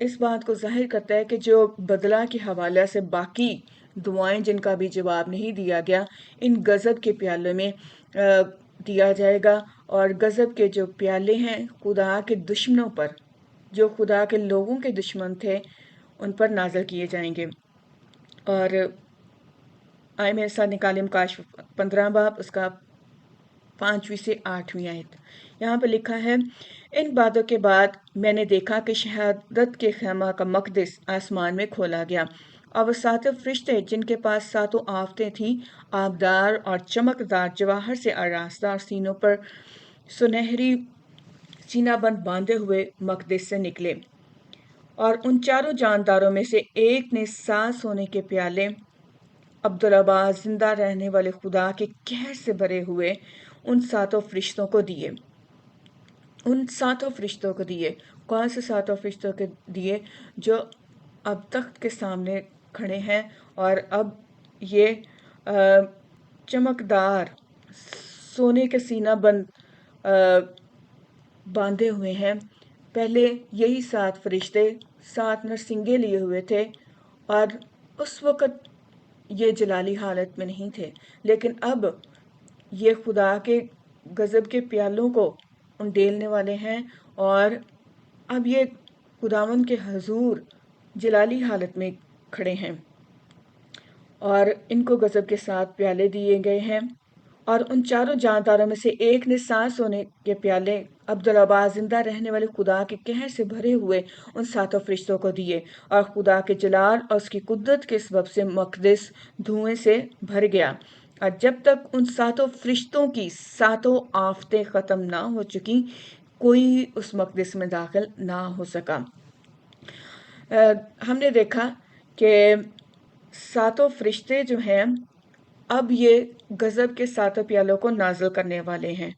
اس بات کو ظاہر کرتا ہے کہ جو بدلہ کے حوالے سے باقی دعائیں جن کا بھی جواب نہیں دیا گیا، ان غضب کے پیالوں میں دیا جائے گا، اور غضب کے جو پیالے ہیں خدا کے دشمنوں پر، جو خدا کے لوگوں کے دشمن تھے، ان پر نازل کیے جائیں گے۔ اور آئے میرے ساتھ نکالے مکاشفہ 15 باب، اس کا 5ویں سے 8ویں آیت۔ یہاں پہ لکھا ہے، ان باتوں کے بعد میں نے دیکھا کہ شہادت کے خیمہ کا مقدس آسمان میں کھولا گیا، اور وہ ساتوں فرشتے جن کے پاس ساتوں آفتیں تھیں، آبدار اور چمکدار جواہر سے آراستہ سینوں پر سنہری سینہ بند باندھے ہوئے مقدس سے نکلے، اور ان چاروں جانداروں میں سے ایک نے 7 سونے کے پیالے عبدالآباد زندہ رہنے والے خدا کے قہر سے بھرے ہوئے ان 7 فرشتوں کو دیے۔ ان 7 فرشتوں کو دیے۔ کون سے 7 فرشتوں کو دیے؟ جو اب تخت کے سامنے کھڑے ہیں، اور اب یہ چمکدار سونے کے سینہ بند باندھے ہوئے ہیں۔ پہلے یہی 7 فرشتے 7 نرسنگے لیے ہوئے تھے، اور اس وقت یہ جلالی حالت میں نہیں تھے، لیکن اب یہ خدا کے غضب کے پیالوں کو انڈیلنے والے ہیں، اور اب یہ خداوند کے حضور جلالی حالت میں کھڑے ہیں، اور ان کو غضب کے 7 پیالے دیے گئے ہیں۔ اور ان چاروں جانداروں میں سے ایک نے 7 سونے کے پیالے عبدالآباد زندہ رہنے والے خدا کے قہر سے بھرے ہوئے ان 7 فرشتوں کو دیے، اور خدا کے جلال اور اس کی قدرت کے سبب سے مقدس دھوئیں سے بھر گیا، اور جب تک ان 7 فرشتوں کی 7 آفتیں ختم نہ ہو چکی، کوئی اس مقدس میں داخل نہ ہو سکا۔ ہم نے دیکھا کہ 7 فرشتے جو ہیں، اب یہ غضب کے 7 پیالوں کو نازل کرنے والے ہیں،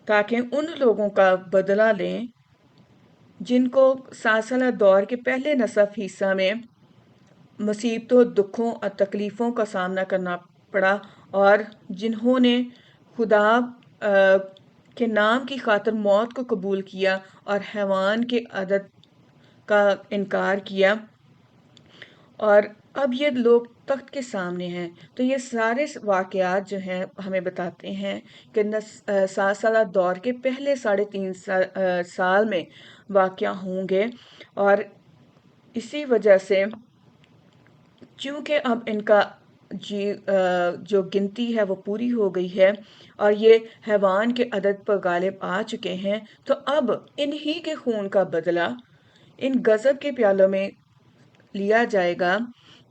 تاکہ ان لوگوں کا بدلہ لیں جن کو 7 سالہ دور کے پہلے نصف حصہ میں مصیبتوں، دکھوں اور تکلیفوں کا سامنا کرنا پڑا، اور جنہوں نے خدا کے نام کی خاطر موت کو قبول کیا اور حیوان کے عدد کا انکار کیا، اور اب یہ لوگ تخت کے سامنے ہیں۔ تو یہ سارے واقعات جو ہیں ہمیں بتاتے ہیں کہ 7 سالہ دور کے پہلے 3.5 سال میں واقع ہوں گے، اور اسی وجہ سے چونکہ اب ان کا جو گنتی ہے وہ پوری ہو گئی ہے، اور یہ حیوان کے عدد پر غالب آ چکے ہیں، تو اب انہی کے خون کا بدلہ ان غضب کے پیالوں میں لیا جائے گا۔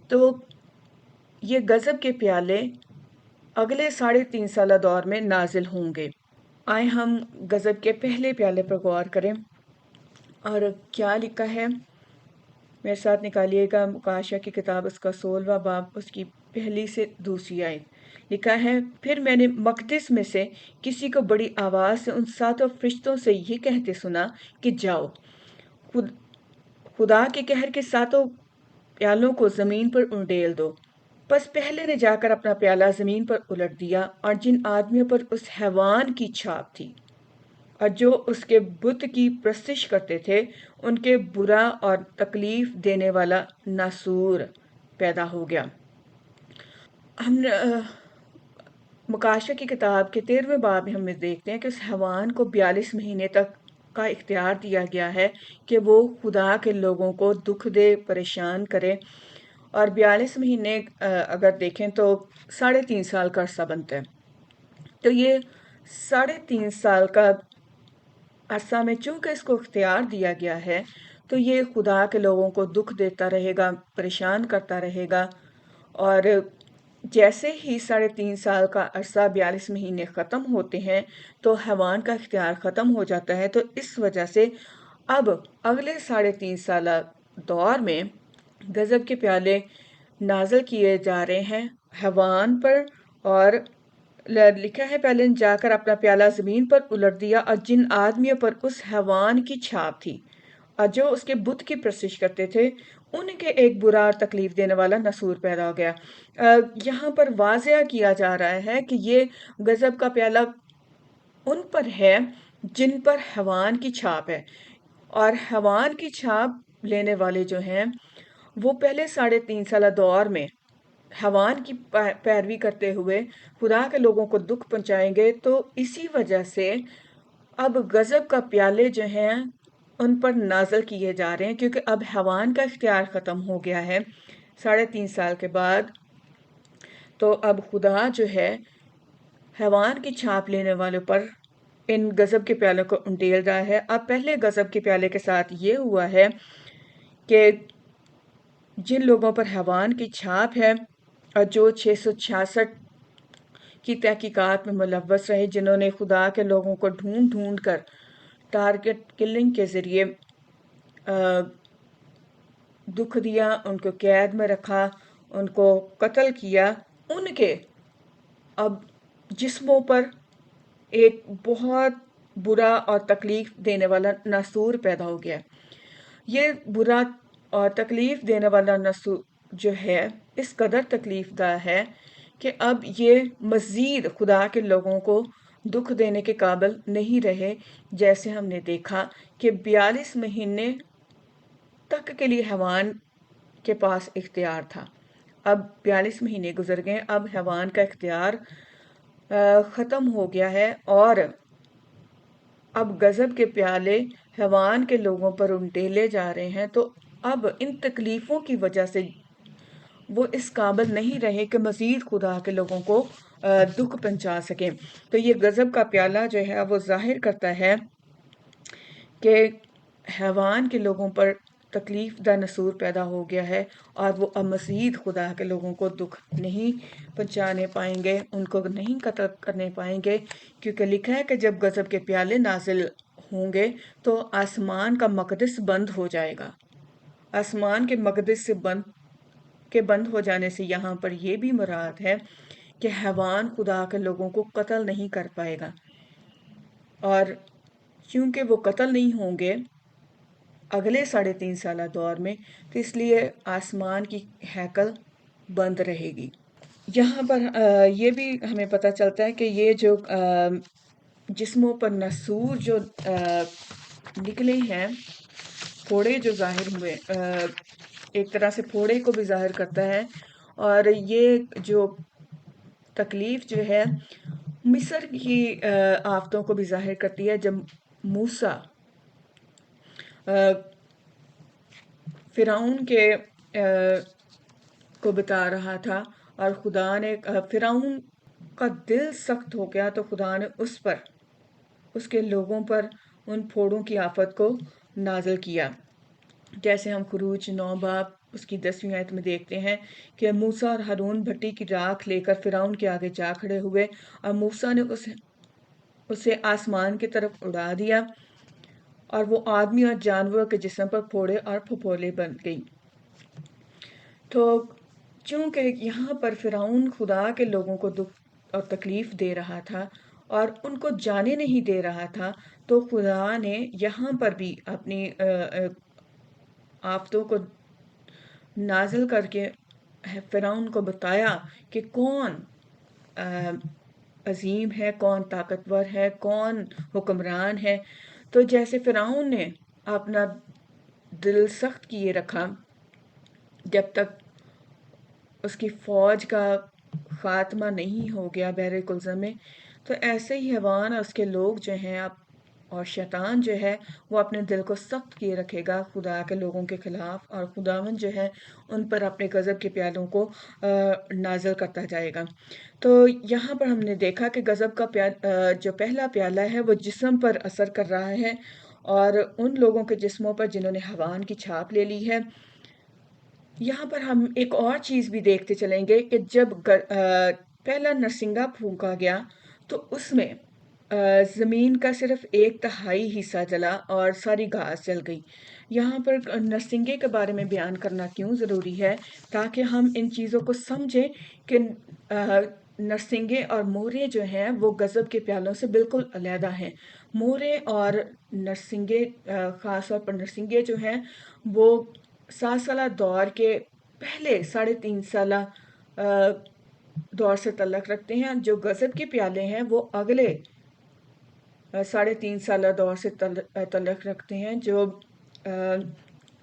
تو یہ غضب کے پیالے اگلے 3.5 سالہ دور میں نازل ہوں گے۔ آئے ہم غضب کے پہلے پیالے پر غور کریں، اور کیا لکھا ہے۔ میرے ساتھ نکالیے گا مکاشفہ کی کتاب، اس کا 16واں باب، اس کی 1 سے 2 آیت۔ لکھا ہے، پھر میں نے مقدس میں سے کسی کو بڑی آواز سے ان 7 فرشتوں سے یہ کہتے سنا کہ جاؤ، خدا کے قہر کے 7 پیالوں کو زمین پر انڈیل دو۔ پس پہلے نے جا کر اپنا پیالہ زمین پر الٹ دیا، اور جن آدمیوں پر اس حیوان کی چھاپ تھی اور جو اس کے بت کی پرستش کرتے تھے، ان کے برا اور تکلیف دینے والا ناسور پیدا ہو گیا۔ ہم مکاشفہ کی کتاب کے 13ویں باب میں ہم دیکھتے ہیں کہ اس حیوان کو 42 مہینے تک کا اختیار دیا گیا ہے کہ وہ خدا کے لوگوں کو دکھ دے، پریشان کرے، اور 42 مہینے اگر دیکھیں تو 3.5 سال کا عرصہ بنتا ہے۔ تو یہ 3.5 سال کا عرصہ میں چونکہ اس کو اختیار دیا گیا ہے، تو یہ خدا کے لوگوں کو دکھ دیتا رہے گا، پریشان کرتا رہے گا، اور جیسے ہی 3.5 سال کا عرصہ 42 مہینے ختم ہوتے ہیں تو حیوان کا اختیار ختم ہو جاتا ہے۔ تو اس وجہ سے اب اگلے 3.5 سالہ دور میں غضب کے پیالے نازل کیے جا رہے ہیں حیوان پر، اور لکھا ہے، پہلے جا کر اپنا پیالہ زمین پر الٹ دیا، اور جن آدمیوں پر اس حیوان کی چھاپ تھی اور جو اس کے بت کی پرستش کرتے تھے، ان کے ایک برا اور تکلیف دینے والا نسور پیدا ہو گیا۔ یہاں پر واضح کیا جا رہا ہے کہ یہ غضب کا پیالہ ان پر ہے جن پر حیوان کی چھاپ ہے، اور حیوان کی چھاپ لینے والے جو ہیں وہ پہلے 3.5 سالہ دور میں حیوان کی پیروی کرتے ہوئے خدا کے لوگوں کو دکھ پہنچائیں گے، تو اسی وجہ سے اب غضب کا پیالے جو ہیں ان پر نازل کیے جا رہے ہیں، کیونکہ اب حیوان کا اختیار ختم ہو گیا ہے 3.5 سال کے بعد۔ تو اب خدا جو ہے حیوان کی چھاپ لینے والوں پر ان غضب کے پیالوں کو انڈیل رہا ہے۔ اب پہلے غضب کے پیالے کے ساتھ یہ ہوا ہے کہ جن لوگوں پر حیوان کی چھاپ ہے اور جو 666 کی تحقیقات میں ملوث رہے، جنہوں نے خدا کے لوگوں کو ڈھونڈ ڈھونڈ کر ٹارگٹ کلنگ کے ذریعے دکھ دیا، ان کو قید میں رکھا، ان کو قتل کیا، ان کے اب جسموں پر ایک بہت برا اور تکلیف دینے والا ناسور پیدا ہو گیا۔ یہ برا اور تکلیف دینے والا ناسور جو ہے اس قدر تکلیف دہ ہے کہ اب یہ مزید خدا کے لوگوں کو دکھ دینے کے قابل نہیں رہے، جیسے ہم نے دیکھا کہ 42 مہینے تک کے لیے حیوان کے پاس اختیار تھا۔ اب 42 مہینے گزر گئے، اب حیوان کا اختیار ختم ہو گیا ہے، اور اب غضب کے پیالے حیوان کے لوگوں پر انڈیلے جا رہے ہیں۔ تو اب ان تکلیفوں کی وجہ سے وہ اس قابل نہیں رہے کہ مزید خدا کے لوگوں کو دکھ پہنچا سکیں۔ تو یہ غضب کا پیالہ جو ہے وہ ظاہر کرتا ہے کہ حیوان کے لوگوں پر تکلیف دہ نسور پیدا ہو گیا ہے، اور وہ اب مزید خدا کے لوگوں کو دکھ نہیں پہنچانے پائیں گے، ان کو نہیں قتل کرنے پائیں گے، کیونکہ لکھا ہے کہ جب غضب کے پیالے نازل ہوں گے تو آسمان کا مقدس بند ہو جائے گا۔ آسمان کے مقدس سے بند ہو جانے سے یہاں پر یہ بھی مراد ہے کہ حیوان خدا کے لوگوں کو قتل نہیں کر پائے گا، اور کیونکہ وہ قتل نہیں ہوں گے اگلے 3.5 سالہ دور میں، تو اس لیے آسمان کی ہیکل بند رہے گی۔ یہاں پر یہ بھی ہمیں پتہ چلتا ہے کہ یہ جو جسموں پر نسور جو نکلے ہیں، پھوڑے جو ظاہر ہوئے، ایک طرح سے پھوڑے کو بھی ظاہر کرتا ہے، اور یہ جو تکلیف جو ہے مصر کی آفتوں کو بھی ظاہر کرتی ہے، جب موسیٰ فرعون کے کو بتا رہا تھا، اور خدا نے فرعون کا دل سخت ہو گیا، تو خدا نے اس کے لوگوں پر ان پھوڑوں کی آفت کو نازل کیا، جیسے ہم خروج 9 باب اس کی 10ویں آیت میں دیکھتے ہیں کہ موسیٰ اور ہارون بھٹی کی راکھ لے کر فرعون کے آگے جا کھڑے ہوئے، اور موسیٰ نے اسے آسمان کی طرف اڑا دیا، اور وہ آدمی اور جانور کے جسم پر پھوڑے اور پھپھولے بن گئی۔ تو چونکہ یہاں پر فرعون خدا کے لوگوں کو دکھ اور تکلیف دے رہا تھا اور ان کو جانے نہیں دے رہا تھا، تو خدا نے یہاں پر بھی اپنی آفتوں کو نازل کر کے فرعون کو بتایا کہ کون عظیم ہے، کون طاقتور ہے، کون حکمران ہے۔ تو جیسے فرعون نے اپنا دل سخت کیے رکھا جب تک اس کی فوج کا خاتمہ نہیں ہو گیا بحر کلزم میں، تو ایسے ہی حیوان اور اس کے لوگ جو ہیں اور شیطان جو ہے وہ اپنے دل کو سخت کیے رکھے گا خدا کے لوگوں کے خلاف، اور خداوند جو ہے ان پر اپنے غضب کے پیالوں کو نازل کرتا جائے گا۔ تو یہاں پر ہم نے دیکھا کہ غضب کا جو پہلا پیالہ ہے وہ جسم پر اثر کر رہا ہے، اور ان لوگوں کے جسموں پر جنہوں نے حیوان کی چھاپ لے لی ہے۔ یہاں پر ہم ایک اور چیز بھی دیکھتے چلیں گے کہ جب پہلا نرسنگا پھونکا گیا تو اس میں زمین کا صرف 1/3 حصہ جلا اور ساری گھاس جل گئی۔ یہاں پر نرسنگے کے بارے میں بیان کرنا کیوں ضروری ہے؟ تاکہ ہم ان چیزوں کو سمجھیں کہ نرسنگے اور مورے جو ہیں وہ غضب کے پیالوں سے بالکل علیحدہ ہیں۔ مورے اور نرسنگے، خاص طور پر نرسنگے جو ہیں وہ 7 سالہ دور کے پہلے 3.5 سالہ دور سے تعلق رکھتے ہیں، جو غضب کے پیالے ہیں وہ اگلے 3.5 سالہ دور سے تعلق رکھتے ہیں، جو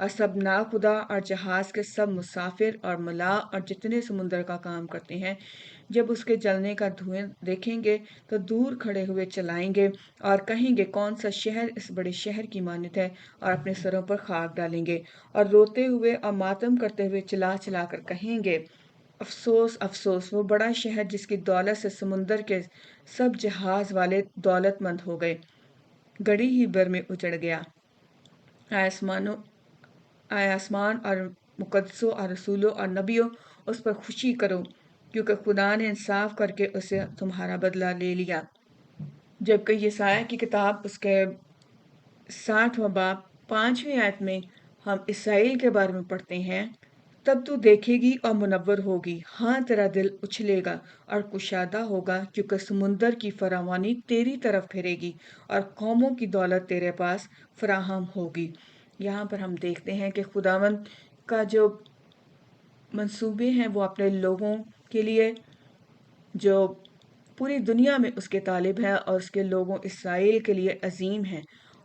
اور سب ناخدا اور جہاز کے سب مسافر اور ملاح اور جتنے سمندر کا کام کرتے ہیں جب اس کے جلنے کا دھوئیں دیکھیں گے تو دور کھڑے ہوئے چلائیں گے اور کہیں گے کون سا شہر اس بڑے شہر کی مانند ہے، اور اپنے سروں پر خاک ڈالیں گے اور روتے ہوئے اور ماتم کرتے ہوئے چلا چلا کر کہیں گے افسوس افسوس، وہ بڑا شہر جس کی دولت سے سمندر کے سب جہاز والے دولت مند ہو گئے، گڑی ہی بھر میں اجڑ گیا۔ اے آسمان اور مقدسوں اور رسولوں اور نبیوں، اس پر خوشی کرو، کیونکہ خدا نے انصاف کر کے اسے تمہارا بدلہ لے لیا۔ جبکہ یسایہ کی کتاب اس کے 60واں باب 5ویں آیت میں ہم اسرائیل کے بارے میں پڑھتے ہیں، تب تو دیکھے گی اور منور ہوگی، ہاں تیرا دل اچھلے گا اور کشادہ ہوگا، کیونکہ سمندر کی فراوانی تیری طرف پھرے گی اور قوموں کی دولت تیرے پاس فراہم ہوگی۔ یہاں پر ہم دیکھتے ہیں کہ خداوند کا جو منصوبے ہیں وہ اپنے لوگوں کے لیے جو پوری دنیا میں اس کے طالب ہیں اور اس کے لوگوں اسرائیل کے لیے عظیم ہیں،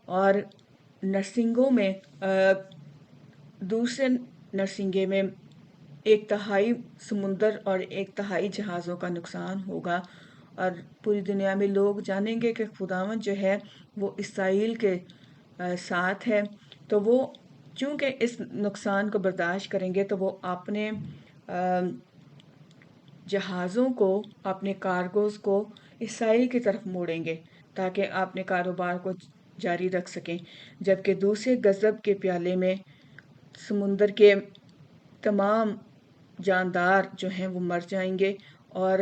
اور نرسنگوں میں دوسرے نرسنگے میں 1/3 سمندر اور 1/3 جہازوں کا نقصان ہوگا، اور پوری دنیا میں لوگ جانیں گے کہ خداوند جو ہے وہ اسرائیل کے ساتھ ہے، تو وہ چونکہ اس نقصان کو برداشت کریں گے تو وہ اپنے جہازوں کو، اپنے کارگوز کو اسرائیل کی طرف موڑیں گے تاکہ اپنے کاروبار کو جاری رکھ سکیں، جبکہ دوسرے غضب کے پیالے میں سمندر کے تمام جاندار جو ہیں وہ مر جائیں گے، اور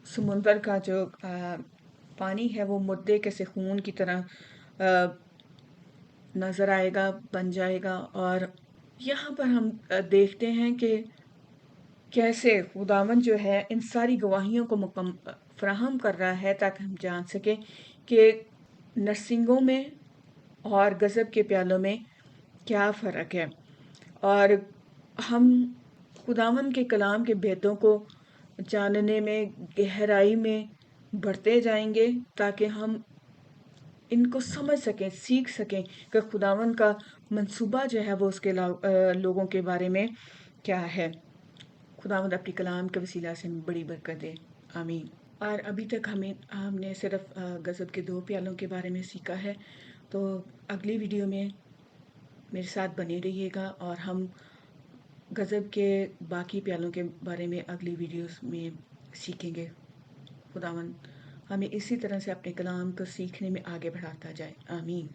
سمندر کا جو پانی ہے وہ مردے کے سے خون کی طرح نظر آئے گا، بن جائے گا۔ اور یہاں پر ہم دیکھتے ہیں کہ کیسے خداوند جو ہے ان ساری گواہیوں کو فراہم کر رہا ہے تاکہ ہم جان سکیں کہ نرسنگوں میں اور غضب کے پیالوں میں کیا فرق ہے، اور ہم خداوند کے کلام کے بھیدوں کو جاننے میں گہرائی میں بڑھتے جائیں گے تاکہ ہم ان کو سمجھ سکیں، سیکھ سکیں کہ خداوند کا منصوبہ جو ہے وہ اس کے لوگوں کے بارے میں کیا ہے۔ خداوند اپنی کلام کے وسیلہ سے بڑی برکت دے، آمین۔ اور ابھی تک ہم نے صرف غضب کے 2 پیالوں کے بارے میں سیکھا ہے، تو اگلی ویڈیو میں میرے ساتھ بنے رہیے گا اور ہم غضب کے باقی پیالوں کے بارے میں اگلی ویڈیوز میں سیکھیں گے۔ خداوند ہمیں اسی طرح سے اپنے کلام کو سیکھنے میں آگے بڑھاتا جائے، آمین۔